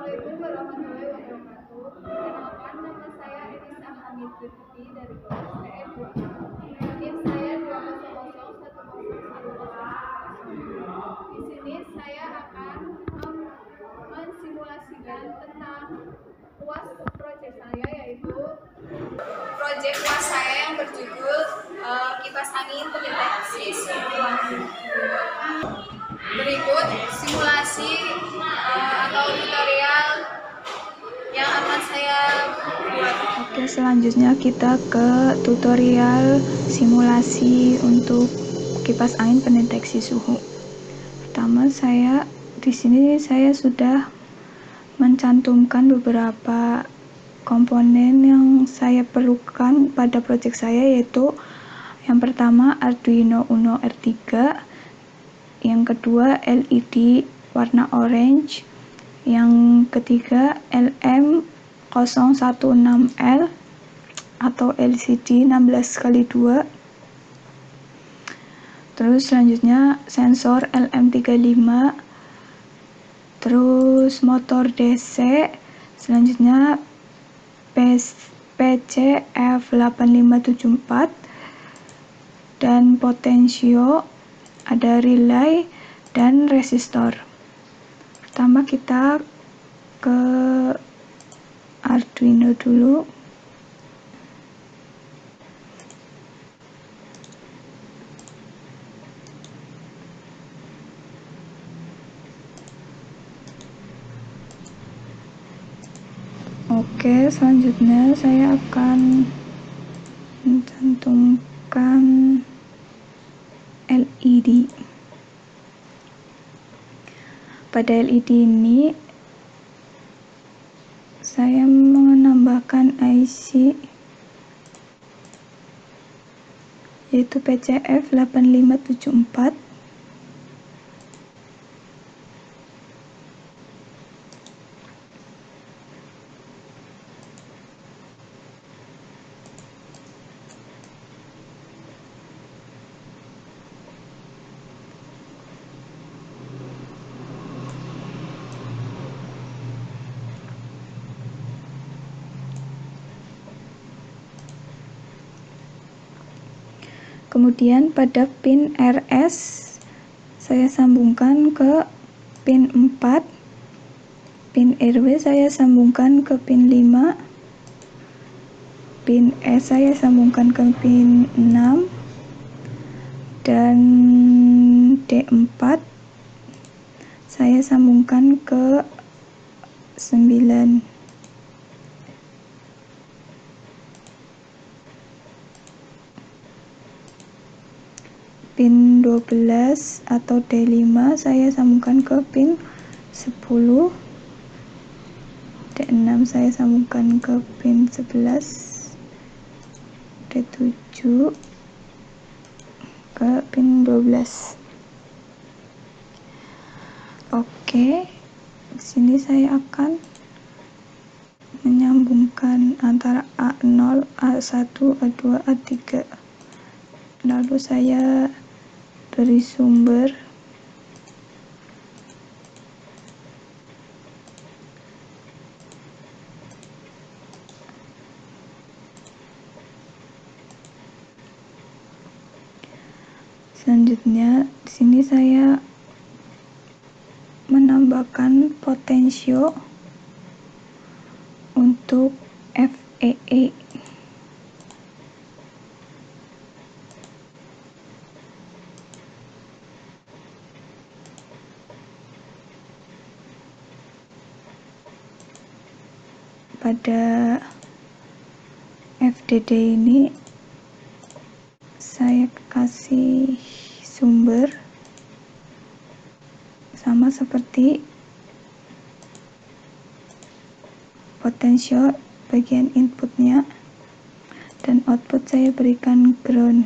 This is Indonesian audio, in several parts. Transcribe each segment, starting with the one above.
Assalamualaikum warahmatullahi wabarakatuh. Perkenalkan, nama saya Enisa Hamid Lutfi dari kelas TN 2. NIM saya 200101010. Di sini saya akan mensimulasikan tentang UAS proyek saya, yaitu proyek UAS saya yang berjudul kipas angin pendeteksi suhu. Berikut simulasi atau tutorial yang akan saya buat. Oke, selanjutnya kita ke tutorial simulasi untuk kipas angin pendeteksi suhu. Pertama, di sini saya sudah mencantumkan beberapa komponen yang saya perlukan pada proyek saya, yaitu yang pertama Arduino Uno R3, yang kedua LED warna orange, yang ketiga LM016L atau LCD 16x2, terus selanjutnya sensor LM35, terus motor DC, selanjutnya PC F8574, dan potensio, ada relay dan resistor. Pertama kita ke Arduino dulu. Oke, selanjutnya saya akan mencantumkan LED. Pada LED ini saya menambahkan IC yaitu PCF 8574, kemudian pada pin RS saya sambungkan ke pin 4, pin RW saya sambungkan ke pin 5, pin S saya sambungkan ke pin 6, dan D4 saya sambungkan ke 9. Pin 12 atau D5 saya sambungkan ke pin 10, D6 saya sambungkan ke pin 11, D7 ke pin 12. Oke, di sini saya akan menyambungkan antara A0, A1, A2, A3. Lalu saya beri sumber. Selanjutnya di sini saya menambahkan potensio untuk FEE. Pada FDD ini saya kasih sumber sama seperti potensio bagian inputnya, dan output saya berikan ground.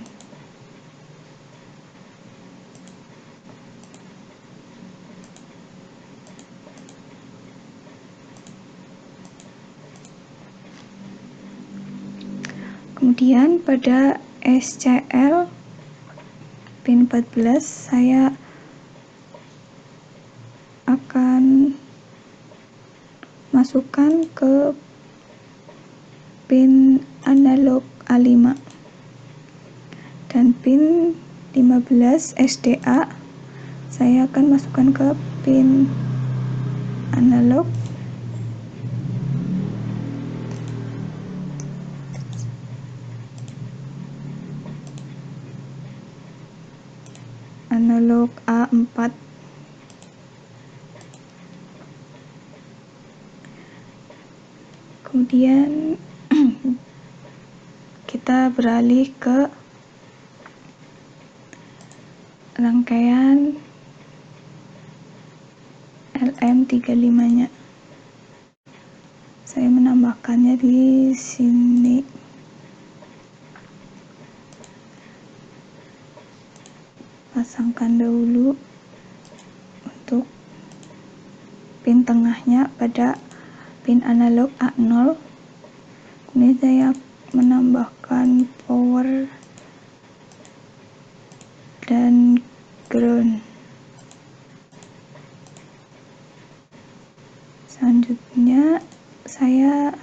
Kemudian pada SCL pin 14 saya akan masukkan ke pin analog A5 dan pin 15 SDA saya akan masukkan ke pin analog A4. Kemudian kita beralih ke rangkaian LM35-nya. Saya menambahkannya di sini. Pasangkan dahulu untuk pin tengahnya pada pin analog A0. Ini saya menambahkan power dan ground. Selanjutnya saya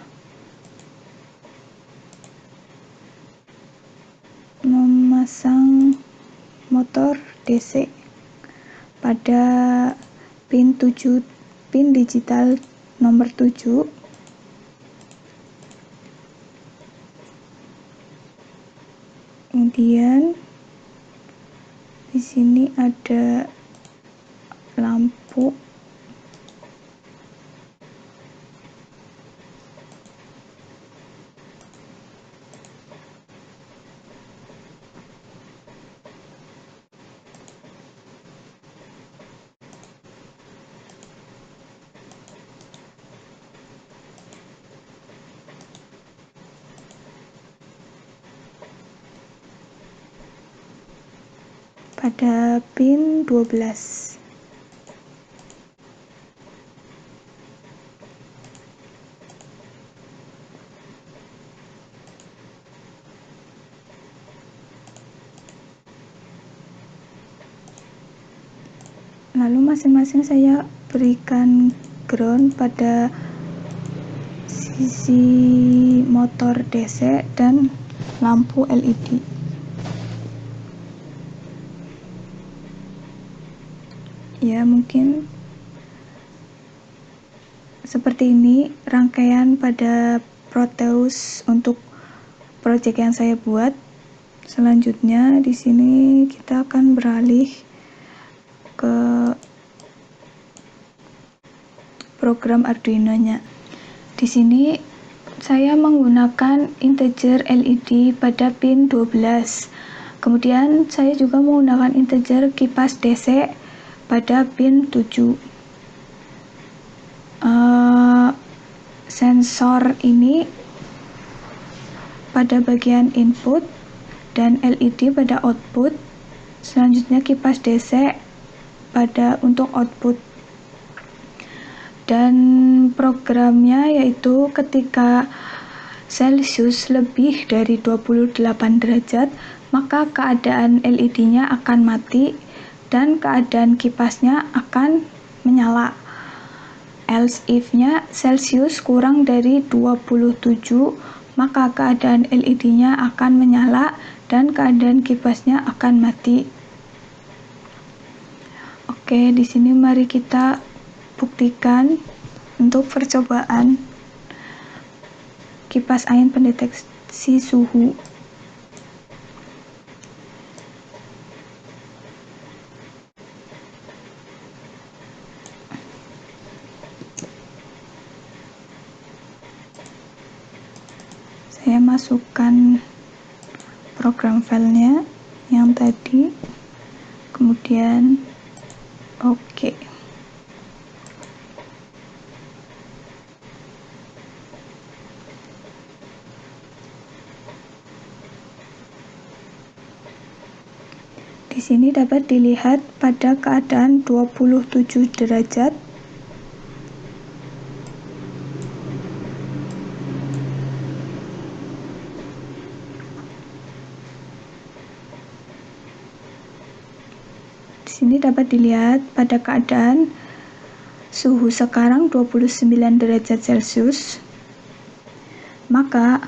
memasang motor DC pada pin digital nomor 7. Kemudian di sini ada lampu pada pin 12. Lalu masing-masing saya berikan ground pada sisi motor DC dan lampu LED. Ya, mungkin seperti ini rangkaian pada Proteus untuk proyek yang saya buat. Selanjutnya di sini kita akan beralih ke program Arduino-nya. Di sini saya menggunakan integer LED pada pin 12. Kemudian saya juga menggunakan integer kipas DC pada pin 7. Sensor ini pada bagian input dan LED pada output. Selanjutnya kipas DC untuk output. Dan programnya yaitu ketika Celsius lebih dari 28 derajat, maka keadaan LED-nya akan mati dan keadaan kipasnya akan menyala. Else if-nya Celsius kurang dari 27, maka keadaan LED-nya akan menyala dan keadaan kipasnya akan mati. Oke, di sini mari kita buktikan untuk percobaan kipas angin pendeteksi suhu. Saya masukkan program filenya yang tadi, kemudian oke. Di sini dapat dilihat pada keadaan 27 derajat. Di sini dapat dilihat pada keadaan suhu sekarang 29 derajat Celcius, maka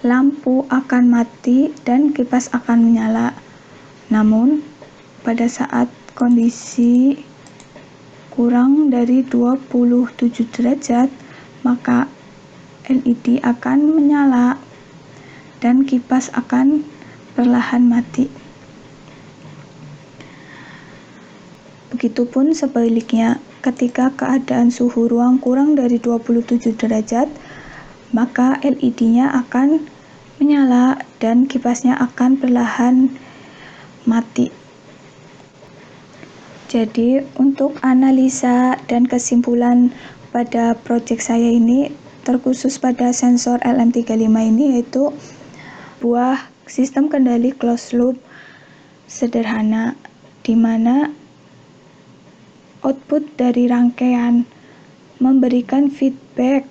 lampu akan mati dan kipas akan menyala. Namun, pada saat kondisi kurang dari 27 derajat, maka LED akan menyala dan kipas akan perlahan mati. Begitupun sebaliknya, ketika keadaan suhu ruang kurang dari 27 derajat, maka LED-nya akan menyala dan kipasnya akan perlahan mati. Jadi, untuk analisa dan kesimpulan pada proyek saya ini terkhusus pada sensor LM35 ini, yaitu sebuah sistem kendali closed loop sederhana di mana output dari rangkaian memberikan feedback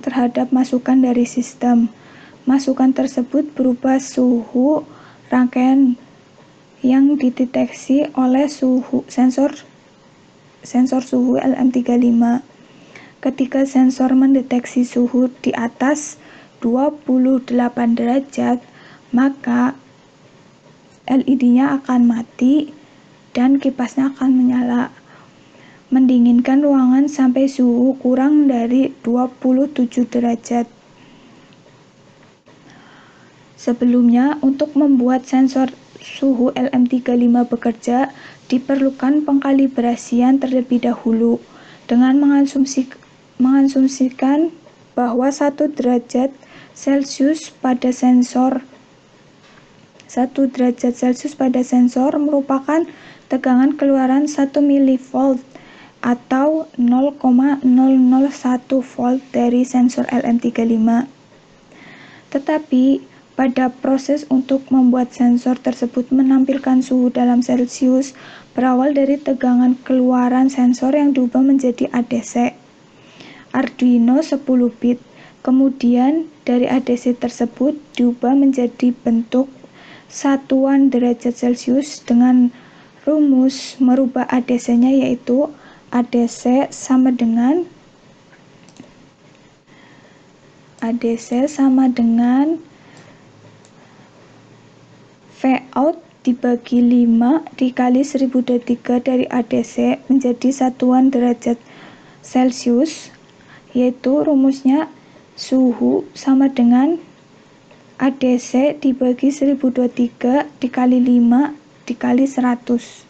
terhadap masukan dari sistem. Masukan tersebut berupa suhu rangkaian yang dideteksi oleh sensor suhu LM35. Ketika sensor mendeteksi suhu di atas 28 derajat, maka LED-nya akan mati dan kipasnya akan menyala. Mendinginkan ruangan sampai suhu kurang dari 27 derajat. Sebelumnya, untuk membuat sensor suhu LM35 bekerja, diperlukan pengkalibrasian terlebih dahulu dengan mengasumsikan bahwa 1 derajat Celcius pada sensor merupakan tegangan keluaran 1 mV atau 0,001 volt dari sensor LM35. Tetapi pada proses untuk membuat sensor tersebut menampilkan suhu dalam Celcius berawal dari tegangan keluaran sensor yang diubah menjadi ADC Arduino 10 bit. Kemudian dari ADC tersebut diubah menjadi bentuk satuan derajat Celcius dengan rumus merubah ADC-nya, yaitu ADC sama dengan Vout dibagi 5 dikali 1023 dari ADC menjadi satuan derajat Celcius, yaitu rumusnya suhu sama dengan ADC dibagi 1023 dikali 5 dikali 100.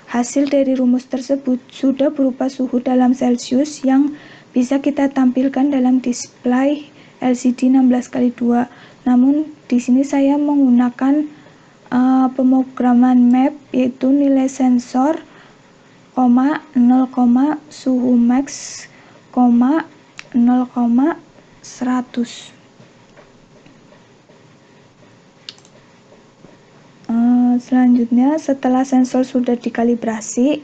Hasil dari rumus tersebut sudah berupa suhu dalam Celcius yang bisa kita tampilkan dalam display LCD 16x2. Namun di sini saya menggunakan pemrograman map, yaitu nilai sensor, 0, suhu max, 0,100. Selanjutnya, setelah sensor sudah dikalibrasi,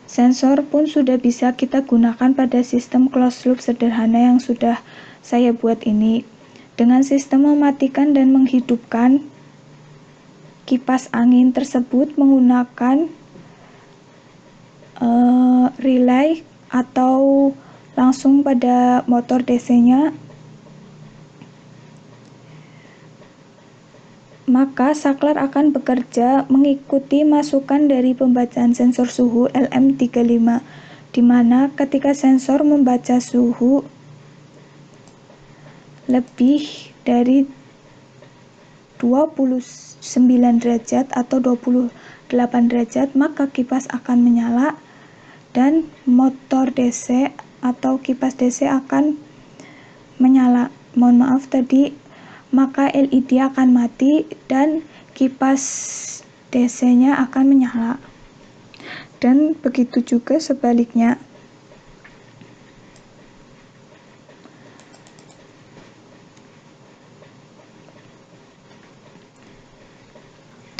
sensor pun sudah bisa kita gunakan pada sistem closed loop sederhana yang sudah saya buat ini. Dengan sistem mematikan dan menghidupkan kipas angin tersebut menggunakan relay atau langsung pada motor DC-nya, maka saklar akan bekerja mengikuti masukan dari pembacaan sensor suhu LM35, di mana ketika sensor membaca suhu lebih dari 29 derajat atau 28 derajat, maka kipas akan menyala dan motor DC atau kipas DC akan menyala. Maka LED akan mati dan kipas DC-nya akan menyala. Dan begitu juga sebaliknya.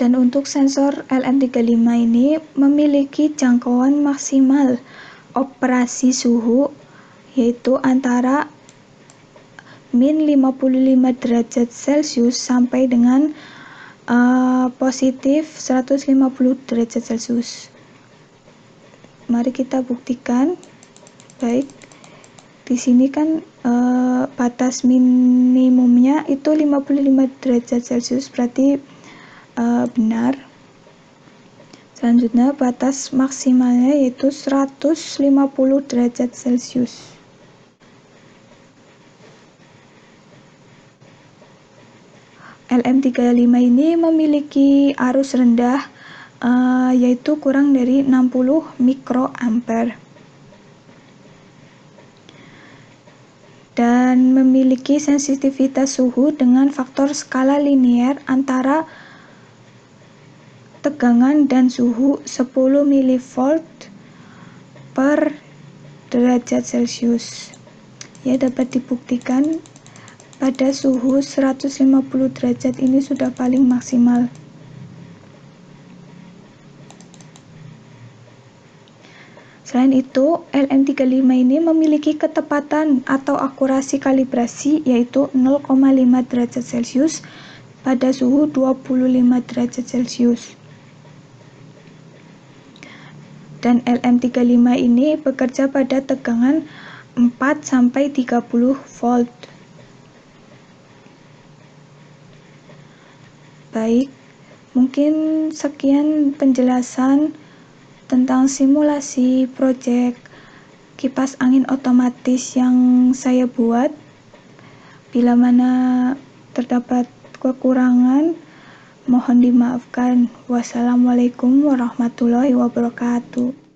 Dan untuk sensor LM35 ini memiliki jangkauan maksimal operasi suhu, yaitu antara min 55 derajat Celcius sampai dengan positif 150 derajat Celcius. mari kita buktikan. Baik, di sini kan batas minimumnya itu 55 derajat Celcius, berarti benar. Selanjutnya batas maksimalnya yaitu 150 derajat Celcius. LM35 ini memiliki arus rendah yaitu kurang dari 60 mikroampere dan memiliki sensitivitas suhu dengan faktor skala linier antara tegangan dan suhu 10 mV per derajat Celcius. Ya, dapat dibuktikan pada suhu 150 derajat ini sudah paling maksimal. Selain itu, LM35 ini memiliki ketepatan atau akurasi kalibrasi yaitu 0,5 derajat Celcius pada suhu 25 derajat Celcius. Dan LM35 ini bekerja pada tegangan 4-30 volt. Baik, mungkin sekian penjelasan tentang simulasi proyek kipas angin otomatis yang saya buat. Bila mana terdapat kekurangan, mohon dimaafkan. Wassalamualaikum warahmatullahi wabarakatuh.